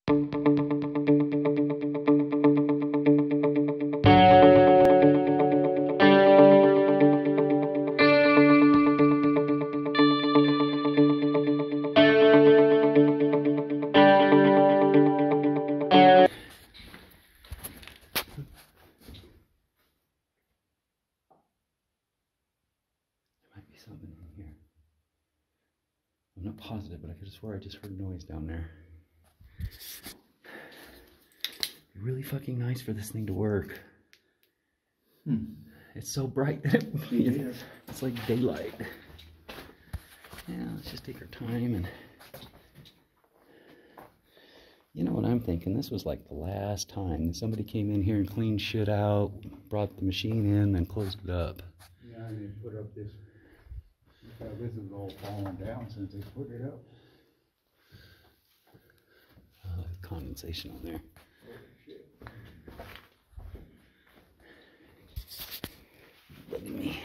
Something in here. I'm not positive, but I could swear I just heard noise down there. It'd be really fucking nice for this thing to work. It's so bright that it's like daylight. Yeah, let's just take our time and... You know what I'm thinking? This was like the last time that somebody came in here and cleaned shit out, brought the machine in, and closed it up. Yeah, and they put up this. This is all falling down since they put it up. Condensation on there. Look at me.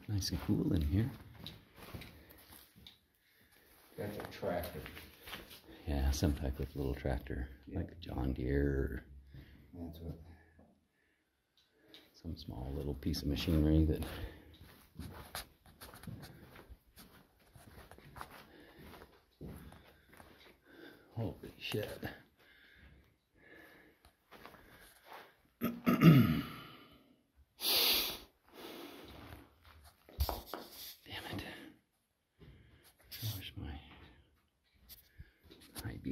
Nice and cool in here. That's a tractor. Yeah, some type of little tractor, like a John Deere or That's what. some small little piece of machinery that... Holy shit.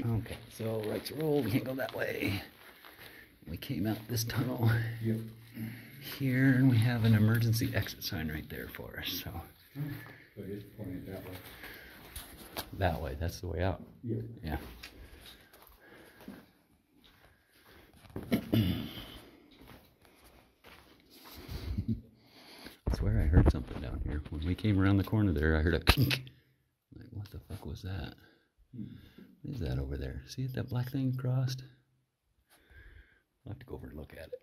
Okay, so right to roll, we can't go that way. We came out this tunnel here, and we have an emergency exit sign right there for us. So it's pointed that way. That way, that's the way out. Yeah. I swear I heard something down here. When we came around the corner there, I heard a kink. Like, what the fuck was that? What is that over there? See it, that black thing crossed? I'll have to go over and look at it.